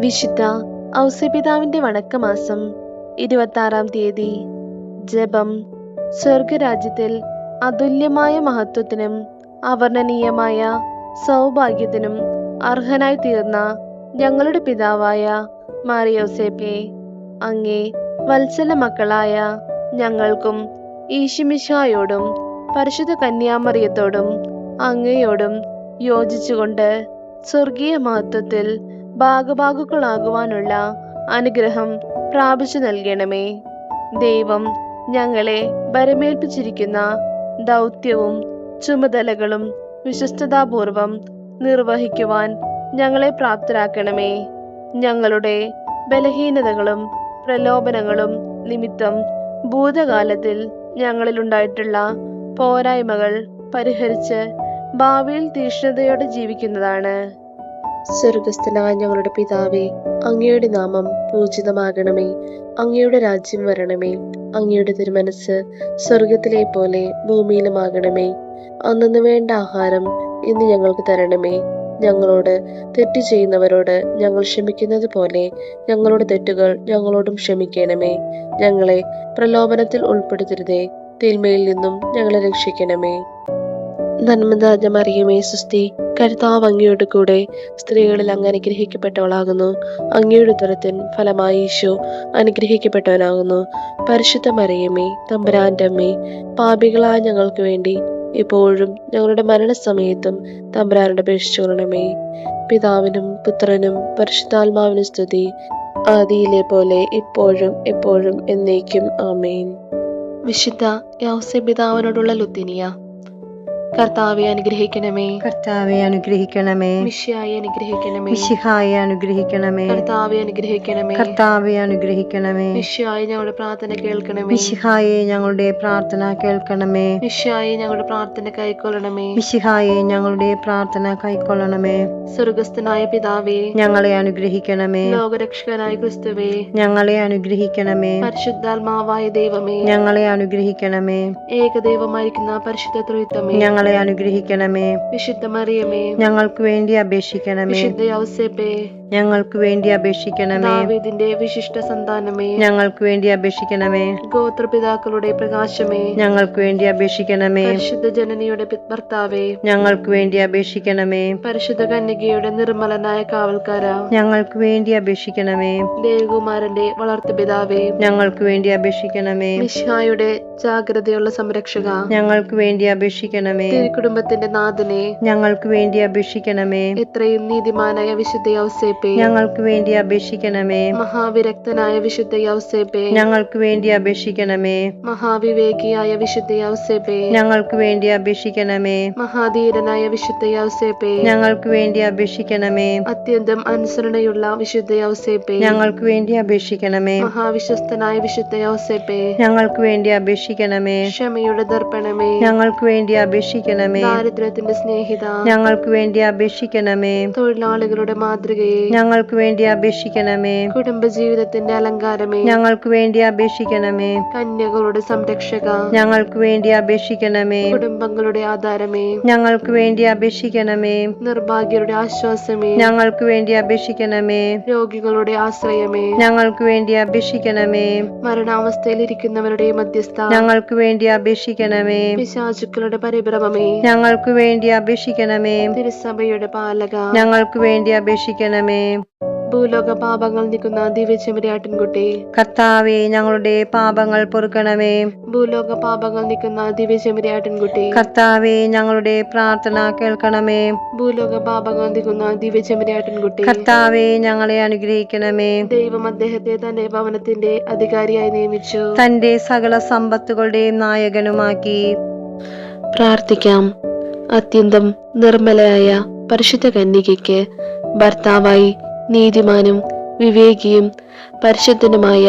വിശുദ്ധ ഔസേപിതാവിന്റെ വണക്കമാസം 26-ാം തീയതി. ജപം. സ്വർഗരാജ്യത്തിൽ അതുല്യമായ മഹത്വത്തിനും അവർണ്ണനീയമായ സൗഭാഗ്യത്തിനും അർഹനായി തീർന്ന ഞങ്ങളുടെ പിതാവായ മാറിയോസേപ്പേ, അങ്ങേ വത്സല മക്കളായ ഞങ്ങൾക്കും ഈശോമിശിഹായോടും പരിശുദ്ധ കന്യാമറിയത്തോടും അങ്ങയോടും യോജിച്ചുകൊണ്ട് സ്വർഗീയ മഹത്വത്തിൽ ഭാഗഭാഗുക്കളാകുവാനുള്ള അനുഗ്രഹം പ്രാപിച്ചു നൽകണമേ. ദൈവം ഞങ്ങളെ ഭരമേൽപ്പിച്ചിരിക്കുന്ന ദൗത്യവും ചുമതലകളും വിശ്വസ്തതാപൂർവം നിർവഹിക്കുവാൻ ഞങ്ങളെ പ്രാപ്തരാക്കണമേ. ഞങ്ങളുടെ ബലഹീനതകളും പ്രലോഭനങ്ങളും നിമിത്തം ഭൂതകാലത്തിൽ ഞങ്ങളിലുണ്ടായിട്ടുള്ള പോരായ്മകൾ പരിഹരിച്ച് ഭാവിയിൽ തീക്ഷ്ണതയോടെ ജീവിക്കുന്നതാണ്. സ്വർഗസ്ഥനായ ഞങ്ങളുടെ പിതാവേ, അങ്ങയുടെ നാമം പൂജിതമാകണമേ. അങ്ങയുടെ രാജ്യം വരണമേ. അങ്ങയുടെ തിരുമനസ് സ്വർഗത്തിലെ പോലെ ഭൂമിയിലുമാകണമേ. അന്നന്ന് വേണ്ട ആഹാരം ഇന്ന് ഞങ്ങൾക്ക് തരണമേ. ഞങ്ങളോട് തെറ്റ് ചെയ്യുന്നവരോട് ഞങ്ങൾ ക്ഷമിക്കുന്നത് പോലെ ഞങ്ങളുടെ തെറ്റുകൾ ഞങ്ങളോടും ക്ഷമിക്കണമേ. ഞങ്ങളെ പ്രലോഭനത്തിൽ ഉൾപ്പെടുത്തരുതേ, തിന്മയിൽ നിന്നും ഞങ്ങളെ രക്ഷിക്കണമേ. നന്മ നിറഞ്ഞ മറിയമേ, സുസ്തി, കർത്താവ് അങ്ങയോട് കൂടെ സ്ത്രീകളിൽ അങ്ങ് അനുഗ്രഹിക്കപ്പെട്ടവളാകുന്നു. അങ്ങയുടെ ഉദരത്തിൻ ഫലമായി ഈശോ അനുഗ്രഹിക്കപ്പെട്ടവനാകുന്നു. പരിശുദ്ധ മറിയമേ, തമ്പുരാന്റെ അമ്മേ, പാപികളായ ഞങ്ങൾക്ക് വേണ്ടി ഇപ്പോഴും ഞങ്ങളുടെ മരണസമയത്തും തമ്പുരാനോട് അപേക്ഷിച്ചുകൊള്ളണമേ. പിതാവിനും പുത്രനും പരിശുദ്ധാത്മാവിനും സ്തുതി, ആദിയിലെ പോലെ ഇപ്പോഴും എപ്പോഴും എന്നേക്കും. ആമേൻ. വിശുദ്ധ യൗസേപിതാവിനോടുള്ള ലുത്തിനിയ. കർത്താവെ അനുഗ്രഹിക്കണമേ. കർത്താവെ അനുഗ്രഹിക്കണമേ. മിശിഹായെ അനുഗ്രഹിക്കണമേ. മിശിഹായെ അനുഗ്രഹിക്കണമേ. കർത്താവെ അനുഗ്രഹിക്കണമേ. കർത്താവെ അനുഗ്രഹിക്കണമേ. മിശിഹായെ ഞങ്ങളുടെ പ്രാർത്ഥന കേൾക്കണമേ. മിശിഹായെ ഞങ്ങളുടെ പ്രാർത്ഥന കേൾക്കണമേ. മിശിഹായെ ഞങ്ങളുടെ പ്രാർത്ഥന കൈക്കൊള്ളണമേ. മിശിഹായെ ഞങ്ങളുടെ പ്രാർത്ഥന കൈക്കൊള്ളണമേ. സ്വർഗസ്ഥനായ പിതാവേ, ഞങ്ങളെ അനുഗ്രഹിക്കണമേ. ലോകരക്ഷകനായ ക്രിസ്തുവേ, ഞങ്ങളെ അനുഗ്രഹിക്കണമേ. പരിശുദ്ധാത്മാവായ ദൈവമേ, ഞങ്ങളെ അനുഗ്രഹിക്കണമേ. ഏകദൈവമായിരിക്കുന്ന പരിശുദ്ധ ത്രിത്വമേ, ഞങ്ങളെ അനുഗ്രഹിക്കണമേ. വിശുദ്ധ മറിയമേ, ഞങ്ങൾക്ക് വേണ്ടി അപേക്ഷിക്കണമേ. വിശുദ്ധ യൗസേപ്പേ, ഞങ്ങൾക്ക് വേണ്ടി അപേക്ഷിക്കണമേ. ദാവീദിന്റെ വിശിഷ്ട സന്താനമേ, ഞങ്ങൾക്ക് വേണ്ടി അപേക്ഷിക്കണമേ. ഗോത്രപിതാക്കളുടെ പ്രകാശമേ, ഞങ്ങൾക്ക് വേണ്ടി അപേക്ഷിക്കണമേ. പരിശുദ്ധ ജനനിയുടെ ഭർത്താവേ, ഞങ്ങൾക്ക് വേണ്ടി അപേക്ഷിക്കണമേ. പരിശുദ്ധ കന്യകയുടെ നിർമ്മലനായ കാവൽക്കാര, ഞങ്ങൾക്ക് വേണ്ടി അപേക്ഷിക്കണമേ. ദേവകുമാരന്റെ വളർത്തുപിതാവേ, ഞങ്ങൾക്ക് വേണ്ടി അപേക്ഷിക്കണമേ. മിശിഹായുടെ ജാഗ്രതയുള്ള സംരക്ഷക, ഞങ്ങൾക്ക് വേണ്ടി അപേക്ഷിക്കണമേ. തിരുക്കുടുംബത്തിന്റെ നാഥനെ, ഞങ്ങൾക്ക് വേണ്ടി അപേക്ഷിക്കണമേ. എത്രയും നീതിമാനായ വിശുദ്ധ യൗസേപ്പേ, ഞങ്ങൾക്ക് വേണ്ടി അപേക്ഷിക്കണമേ. മഹാവിരക്തനായ വിശുദ്ധ യൗസേപ്പേ, ഞങ്ങൾക്ക് വേണ്ടി അപേക്ഷിക്കണമേ. മഹാവിവേകിയായ വിശുദ്ധ യൗസേപ്പേ, ഞങ്ങൾക്ക് വേണ്ടി അപേക്ഷിക്കണമേ. മഹാധീരനായ വിശുദ്ധ യൗസേപ്പേ, ഞങ്ങൾക്ക് വേണ്ടി അപേക്ഷിക്കണമേ. അത്യന്തം അനുസരണയുള്ള വിശുദ്ധ യൗസേപ്പേ, ഞങ്ങൾക്ക് വേണ്ടി അപേക്ഷിക്കണമേ. മഹാവിശ്വസ്തനായ വിശുദ്ധ യൗസേപ്പേ, ഞങ്ങൾക്ക് വേണ്ടി അപേക്ഷിക്കണമേ. ക്ഷമയുടെ ദർപ്പണമേ, ഞങ്ങൾക്ക് വേണ്ടി അപേക്ഷിക്കണമേ. ദാരിദ്ര്യത്തിന്റെ സ്നേഹിത, ഞങ്ങൾക്ക് വേണ്ടി അപേക്ഷിക്കണമേ. തൊഴിലാളികളുടെ മാതൃകയെ, ഞങ്ങൾക്ക് വേണ്ടി അപേക്ഷിക്കണമേ. കുടുംബജീവിതത്തിന്റെ അലങ്കാരമേ, ഞങ്ങൾക്ക് വേണ്ടി അപേക്ഷിക്കണമേ. കന്യകളുടെ സംരക്ഷക, ഞങ്ങൾക്ക് വേണ്ടി അപേക്ഷിക്കണമേ. കുടുംബങ്ങളുടെ ആധാരമേ, ഞങ്ങൾക്ക് വേണ്ടി അപേക്ഷിക്കണമേ. നിർഭാഗ്യരുടെ ആശ്വാസമേ, ഞങ്ങൾക്ക് വേണ്ടി അപേക്ഷിക്കണമേ. രോഗികളുടെ ആശ്രയമേ, ഞങ്ങൾക്ക് വേണ്ടി അപേക്ഷിക്കണമേ. മരണാവസ്ഥയിലിരിക്കുന്നവരുടെ മധ്യസ്ഥ, ഞങ്ങൾക്ക് വേണ്ടി അപേക്ഷിക്കണമേ. പിശാചുക്കളുടെ പരിഭ്രമമേ, ഞങ്ങൾക്ക് വേണ്ടി അപേക്ഷിക്കണമേ. തിരുസഭയുടെ പാലക, ഞങ്ങൾക്ക് വേണ്ടി അപേക്ഷിക്കണമേ. ഭൂലോക പാപങ്ങൾ നീക്കുന്ന ദിവ്യചെമ്മരിയാട്ടിൻകുട്ടി, കർത്താവേ, ഞങ്ങളുടെ പാപങ്ങൾ പൊറുക്കണമേ. ഭൂലോക പാപങ്ങൾ നീക്കുന്ന ദിവ്യചെമ്മരിയാട്ടിൻകുട്ടി, കർത്താവേ, ഞങ്ങളുടെ പ്രാർത്ഥന കേൾക്കണമേ. ഭൂലോക പാപങ്ങൾ നീക്കുന്ന ദിവ്യചെമ്മരിയാട്ടിൻകുട്ടി, കർത്താവേ, ഞങ്ങളെ അനുഗ്രഹിക്കണമേ. ദൈവം അദ്ദേഹത്തെ തന്റെ ഭവനത്തിന്റെ അധികാരിയായി നിയമിച്ചു, തന്റെ സകല സമ്പത്തുകളുടെയും നായകനുമാക്കി. പ്രാർത്ഥിക്കാം. അത്യന്തം നിർമ്മലയായ പരിശുദ്ധ കന്യകയ്ക്ക് ഭർത്താവായി നീതിമാനും വിവേകിയും പരിശുദ്ധനുമായ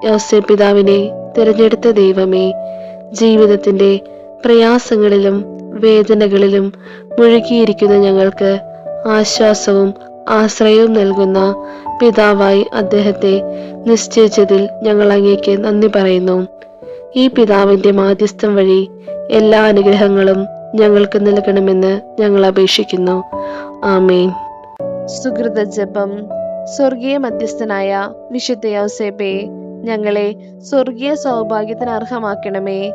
യൗസേപിതാവിനെ തിരഞ്ഞെടുത്ത ദൈവമേ, ജീവിതത്തിന്റെ പ്രയാസങ്ങളിലും വേദനകളിലും മുഴുകിയിരിക്കുന്ന ഞങ്ങൾക്ക് ആശ്വാസവും ആശ്രയവും നൽകുന്ന പിതാവായി അദ്ദേഹത്തെ നിശ്ചയിച്ചതിൽ ഞങ്ങൾ അങ്ങേക്ക് നന്ദി പറയുന്നു. ഈ പിതാവിന്റെ മാധ്യസ്ഥം വഴി എല്ലാ അനുഗ്രഹങ്ങളും ഞങ്ങൾക്ക് നൽകണമെന്ന് ഞങ്ങൾ അപേക്ഷിക്കുന്നു. ആമേൻ. സുഹൃത ജപം. സ്വർഗീയ മധ്യസ്ഥനായ വിശുദ്ധ യൗസേപ്പേ, ഞങ്ങളെ സ്വർഗീയ സൗഭാഗ്യത്തിന് അർഹമാക്കണമേ.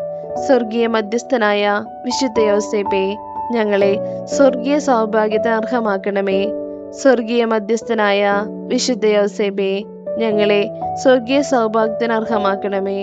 സ്വർഗീയ മധ്യസ്ഥനായ വിശുദ്ധ യൗസേപ്പേ, ഞങ്ങളെ സ്വർഗീയ സൗഭാഗ്യത്തിന് അർഹമാക്കണമേ. സ്വർഗീയ മധ്യസ്ഥനായ വിശുദ്ധ യൗസേപ്പേ, ഞങ്ങളെ സ്വർഗീയ സൗഭാഗ്യത്തിന് അർഹമാക്കണമേ.